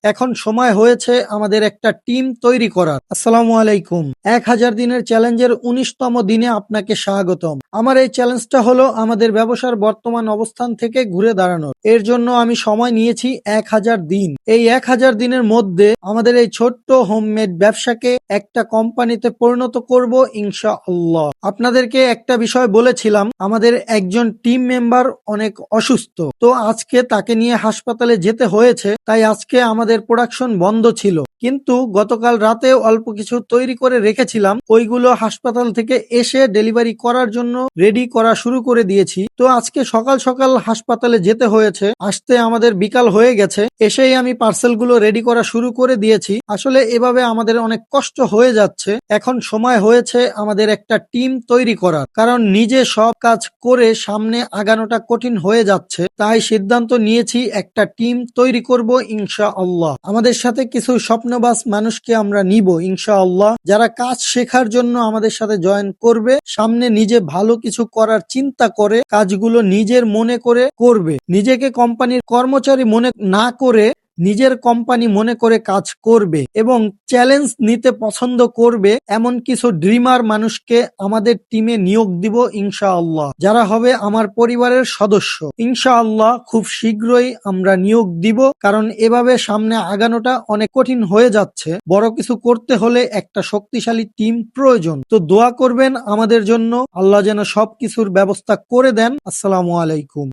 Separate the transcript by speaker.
Speaker 1: এখন সময় হয়েছে আমাদের একটা টিম তৈরি করার। আসসালামু আলাইকুম। 1000 দিনের চ্যালেঞ্জের 19তম দিনে আপনাকে স্বাগতম। আমার এই চ্যালেঞ্জটা হলো আমাদের ব্যবসার বর্তমান অবস্থান থেকে ঘুরে দাঁড়ানোর। এর জন্য আমি সময় নিয়েছি 1000 দিন। এই 1000 দিনের মধ্যে আমাদের এই ছোট্ট হোমমেড ব্যবসাকে একটা কোম্পানিতে পরিণত করব ইনশাআল্লাহ। আপনাদেরকে একটা বিষয় বলেছিলাম, আমাদের একজন টিম মেম্বার অনেক অসুস্থ, তো আজকে তাকে নিয়ে হাসপাতালে যেতে হয়েছে। তাই আজকে আমাদের প্রোডাকশন বন্ধ ছিল, কিন্তু গতকাল রাতে অল্প কিছু তৈরি করে রেখেছিলাম, ওইগুলো হাসপাতাল থেকে এসে ডেলিভারি করার জন্য রেডি করা শুরু করে দিয়েছি। তো আজকে সকাল সকাল হাসপাতালে যেতে হয়েছে, আসতে আমাদের বিকাল হয়ে গেছে। এসেই আমি পার্সেলগুলো রেডি করা শুরু করে দিয়েছি। আসলে এভাবে আমাদের অনেক কষ্ট হয়ে যাচ্ছে। এখন সময় হয়েছে আমাদের একটা টিম তৈরি করার, কারণ নিজে সব কাজ করে সামনে আগানোটা কঠিন হয়ে যাচ্ছে। তাই সিদ্ধান্ত নিয়েছি একটা টিম তৈরি করব ইনশাআল্লাহ। আমাদের সাথে কিছু স্বপ্নবাজ মানুষকে আমরা নিব ইনশাআল্লাহ, যারা কাজ শেখার জন্য আমাদের সাথে জয়েন করবে, সামনে নিজে ভালো কিছু করার চিন্তা করে কাজগুলো নিজের মনে করে করবে, নিজেকে কোম্পানির কর্মচারী মনে না করে নিজের কোম্পানি মনে করে কাজ করবে এবং চ্যালেঞ্জ নিতে পছন্দ করবে এমন কিছু ড্রিমার মানুষকে আমাদের টিমে নিয়োগ দিব ইনশাআল্লাহ, যারা হবে আমার পরিবারের সদস্য। ইনশাআল্লাহ খুব শীঘ্রই আমরা নিয়োগ দিব, কারণ এভাবে সামনে আগানোটা অনেক কঠিন হয়ে যাচ্ছে। বড় কিছু করতে হলে একটা শক্তিশালী টিম প্রয়োজন। তো দোয়া করবেন আমাদের জন্য, আল্লাহ যেন সবকিছুর ব্যবস্থা করে দেন। আসসালামু আলাইকুম।